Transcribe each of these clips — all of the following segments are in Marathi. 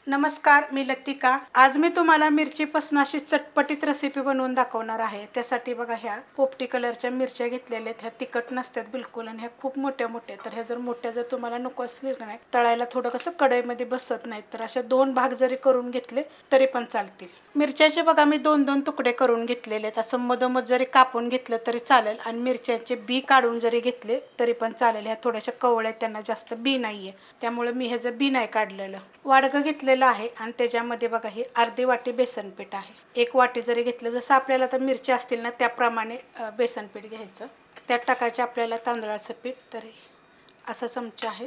नमस्कार, मी लतिका। आज मी तुम्हाला मिरचीपासून अशी चटपटीत रेसिपी बनवून दाखवणार आहे। त्यासाठी बघा ह्या पोपटी कलरच्या मिरच्या घेतलेल्या आहेत। ह्या तिखट नसतात बिलकुल आणि ह्या खूप मोठ्या मोठ्या। तर ह्या जर मोठ्या जर तुम्हाला नको असले ना तळायला थोडं कसं कढईमध्ये बसत नाही, तर अशा दोन भाग जरी करून घेतले तरी पण चालतील। मिरच्याचे बघा मी दोन दोन तुकडे करून घेतलेले आहेत। असं मधोमध जरी कापून घेतलं तरी चालेल आणि मिरच्याचे बी काढून जरी घेतले तरी पण चालेल। ह्या थोड्याशा कवळ्या आहेत, त्यांना जास्त बी नाहीये, त्यामुळे मी ह्याचं बी नाही काढलेलं। वाडगं घेतलेलं आहे आणि त्याच्यामध्ये बघा ही अर्धी वाटी बेसन पीठ आहे। एक वाटी जरी घेतलं, जसं आपल्याला तर मिरच्या असतील ना त्याप्रमाणे बेसन पीठ घ्यायचं। त्यात टाकायचं आपल्याला तांदळाचं पीठ, तर असा चमचा आहे।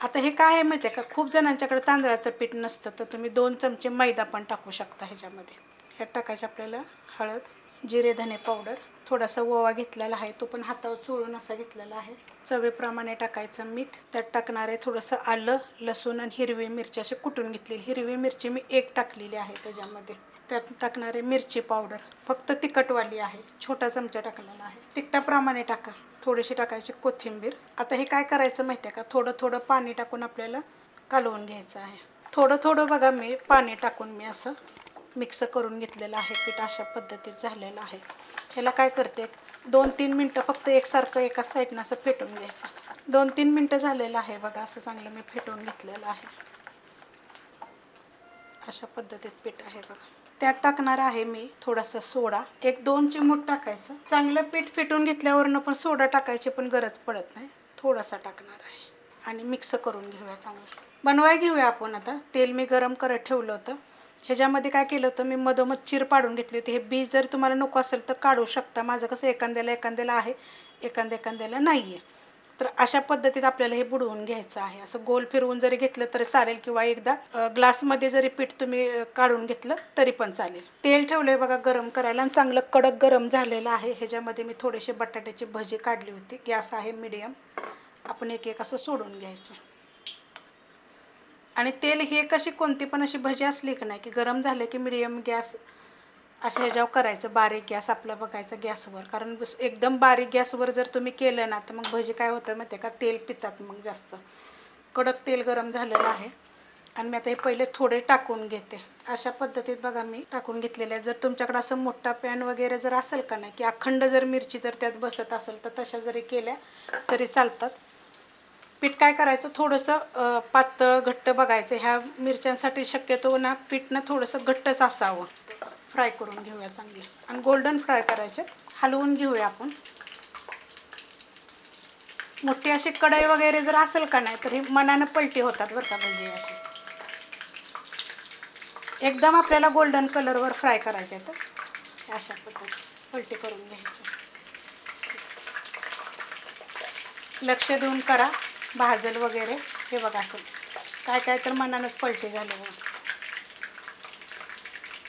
आता हे काय आहे माहिती आहे का, खूप जणांच्याकडे तांदळाचं पीठ नसतं, तर तुम्ही 2 चमचे मैदा पण टाकू शकता ह्याच्यामध्ये। ह्यात टाकायचं आपल्याला हळद, जिरे धने पावडर, थोडासा ओवा घेतलेला आहे, तो पण हातावर चोळून असा घेतलेला आहे। चवीप्रमाणे टाकायचं मीठ, त्यात टाकणार आहे थोडंसं आलं, लसूण आणि हिरवी मिरची अशी कुटून घेतलेली। हिरवी मिरची मी 1 टाकलेली आहे त्याच्यामध्ये। त्यात टाकणार आहे मिरची पावडर, फक्त तिखटवाली आहे, छोटा चमचा टाकलेला आहे। तिखटाप्रमाणे टाका। थोडीशी टाकायची कोथिंबीर। आता हे काय करायचं माहिती आहे का, थोडं थोडं पाणी टाकून आपल्याला कालवून घ्यायचं आहे। थोडं थोडं बघा मी पाणी टाकून मी असं मिक्स करून घेतलेलं आहे। पीठ अशा पद्धतीत झालेलं आहे। ह्याला काय करते, 2-3 मिनटं फक्त एकसारखं एकाच साईडनं असं फेटून घ्यायचं। 2-3 मिनटं झालेलं आहे बघा, असं चांगलं मी फेटून घेतलेलं आहे। अशा पद्धतीत पीठ आहे बघा। त्यात टाकणार आहे मी थोडासा सोडा, 1-2 चिमूट टाकायचं। चांगलं पीठ फेटून घेतल्यावरनं पण सोडा टाकायची पण गरज पडत नाही, थोडासा टाकणार आहे आणि मिक्स करून घेऊया चांगलं। बनवाय घेऊया आपण। आता तेल मी गरम करत ठेवलं होतं। ह्याच्यामध्ये काय केलं होतं मी, मधोमध चीर पाडून घेतली होती। हे बी जर तुम्हाला नको असेल तर काढू शकता। माझं कसं एखाद्याला एखाद्याला आहे, एखाद्याला नाही आहे, तर अशा पद्धतीत आपल्याला हे बुडवून घ्यायचं आहे। असं गोल फिरवून जरी घेतलं तरी चालेल, किंवा एकदा ग्लासमध्ये जरी पीठ तुम्ही काढून घेतलं तरी पण चालेल। तेल ठेवलंय बघा गरम करायला आणि चांगलं कडक गरम झालेलं आहे। ह्याच्यामध्ये मी थोडेसे बटाट्याची भजी काढली होती। गॅस आहे मीडियम, आपण एक एक असं सोडून घ्यायचं। आणि तेल हे कशी कोणती पण अशी भजी असली की नाही की गरम झालं की मीडियम गॅस अशा ह्याच्यावर करायचं, बारीक गॅस आपला बघायचा गॅसवर। कारण एकदम बारीक गॅसवर जर तुम्ही केलं ना तर मग भजी काय होतं माहिती आहे का, तेल पितात मग जास्त। कडक तेल गरम झालेलं आहे आणि मी आता हे पहिले थोडे टाकून घेते। अशा पद्धतीत बघा मी टाकून घेतलेले आहे। जर तुमच्याकडे असं मोठा पॅन वगैरे जर असेल का नाही, की अखंड जर मिरची जर त्यात बसत असेल तर तशा जरी केल्या तरी चालतात। पीठ काय करायचं, थोडंसं पातळ घट्ट बघायचं। ह्या मिरच्यांसाठी शक्यतो ना पीठ ना थोडंसं घट्टच असावं। फ्राय करून घेऊया चांगले आणि गोल्डन फ्राय करायचे, हलवून घेऊया आपण। मोठी अशी कढई वगैरे जर असेल का नाही तर ही मनानं पलटी होतात बरं का भजी अशी। एकदम आपल्याला गोल्डन कलरवर फ्राय करायचे, तर अशा पद्धतीत पलटी करून घ्यायची। लक्ष देऊन करा, भाजल वगैरे। हे बघा असं काय काय तर मनानंच पलटी झालं बघा।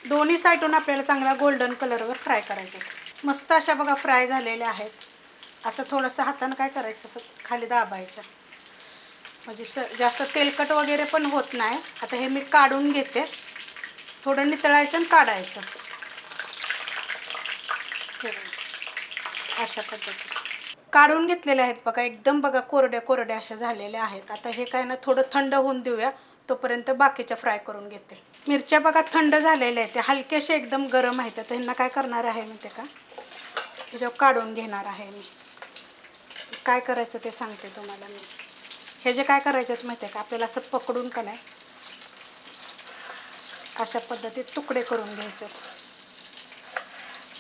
दोन्ही साईडून आपल्याला चांगला गोल्डन कलरवर फ्राय करायचे। मस्त अशा बघा फ्राय झालेल्या आहेत। असं थोडंसं हातानं काय करायचं, असं खाली दाबायचं, म्हणजे जास्त तेलकट वगैरे पण होत नाही। आता हे मी काढून घेते, थोडं नितळायचं आणि काढायचं अशा पद्धतीत। काढून घेतलेले आहेत बघा, एकदम बघा कोरड्या कोरड्या अशा झालेल्या आहेत। आता हे काय ना थोडं थंड होऊन देऊया, तोपर्यंत बाकीच्या फ्राय करून घेते। मिरच्या बघा थंड झालेल्या आहेत, त्या हलक्याशा एकदम गरम आहेत। तर ह्यांना काय करणार आहे माहिती आहे का, ह्याच्यावर काढून घेणार आहे मी। काय करायचं ते सांगते तुम्हाला मी। हे जे काय करायचे आहेत माहिती आहे का, आपल्याला असं पकडून का नाही अशा पद्धतीत तुकडे करून घ्यायचे।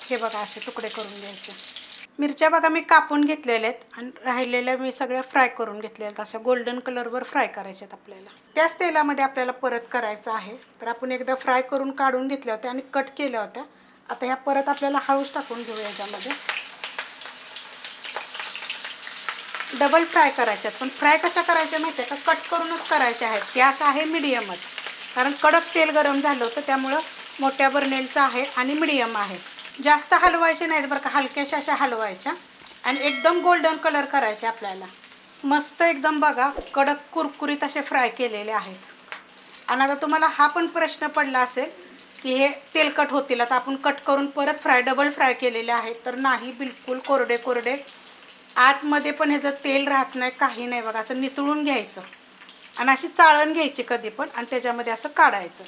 हे बघा असे तुकडे करून घ्यायचे। मिरच्या बघा मी कापून घेतलेल्या आहेत आणि राहिलेल्या मी सगळ्या फ्राय करून घेतलेल्या आहेत। अशा गोल्डन कलरवर फ्राय करायचे आहेत आपल्याला। त्याच तेलामध्ये आपल्याला परत करायचं आहे। तर आपण एकदा फ्राय करून काढून घेतल्या होत्या आणि कट केल्या होत्या। आता ह्या परत आपल्याला हळूच टाकून घेऊया याच्यामध्ये। डबल फ्राय करायच्यात, पण फ्राय कशा करायच्या माहिती आहे का, कट करूनच करायच्या आहेत। गॅस आहे मीडियमच, कारण कडक तेल गरम झालं होतं त्यामुळं मोठ्या बर्नेलचं आहे आणि मीडियम आहे। जास्त हलवायचे नाहीत बरं का, हलक्याशा अशा हलवायच्या आणि एकदम गोल्डन कलर करायचे आपल्याला। मस्त एकदम बघा कडक कुरकुरीत असे फ्राय केलेले आहेत। आणि आता तुम्हाला हा पण प्रश्न पडला असेल की हे तेलकट होतील, आता आपण कट करून परत डबल फ्राय केलेले आहेत, तर नाही, बिलकुल कोरडे कोरडे। आतमध्ये पण ह्याचं तेल राहत नाही, काही नाही बघा। असं नितळून घ्यायचं आणि अशी चाळण घ्यायची कधी पण आणि त्याच्यामध्ये असं काढायचं.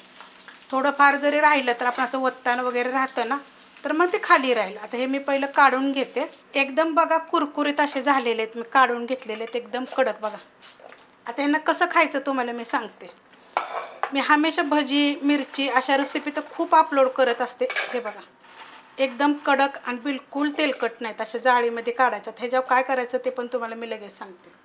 थोडंफार जरी राहिलं तर आपण असं वत्तान वगैरे राहतं ना, तर मग ते खाली राहील. आता हे मी पहिलं काढून घेते. एकदम बघा कुरकुरीत असे झालेले आहेत, मी काढून घेतलेले आहेत एकदम कडक बघा. आता ह्यांना कसं खायचं तुम्हाला मी सांगते. मी हमेशा भजी मिरची अशा रेसिपी तर खूप अपलोड करत असते. हे बघा एकदम कडक आणि बिलकुल तेलकट नाहीत, अशा जाळीमध्ये काढायच्यात. ह्याच्यावर काय करायचं ते पण तुम्हाला मी लगेच सांगते.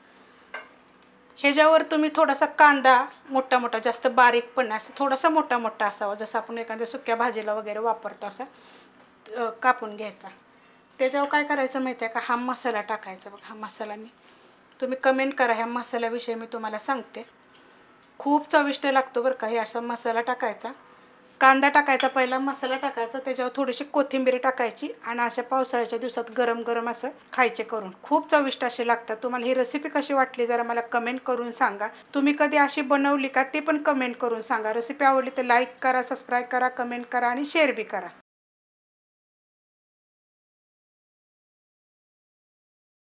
ह्याच्यावर तुम्ही थोडासा कांदा मोठा मोठा, जास्त बारीक पण नाही, असं थोडासा मोठा मोठा असावा, जसं आपण एखाद्या सुक्या भाजीला वगैरे वापरतो असा कापून घ्यायचा. त्याच्यावर काय करायचं माहिती आहे का, हा मसाला टाकायचा. बघा हा मसाला तुम्ही कमेंट करा, ह्या मसाल्याविषयी मी तुम्हाला सांगते. खूप चविष्ट लागतो बरं का हे असा मसाला टाकायचा. कांदा टाकायचा पहिला, मसाला टाकायचा, त्याच्यावर थोडीशी कोथिंबीर टाकायची आणि अशा पावसाळ्याच्या दिवसात गरम गरम असं खायचे करून. खूप चविष्ट असे लागतात. तुम्हाला ही रेसिपी कशी वाटली जरा मला कमेंट करून सांगा. तुम्ही कधी अशी बनवली का ते पण कमेंट करून सांगा. रेसिपी आवडली तर लाईक करा, सबस्क्राईब करा, कमेंट करा आणि शेअर बी करा.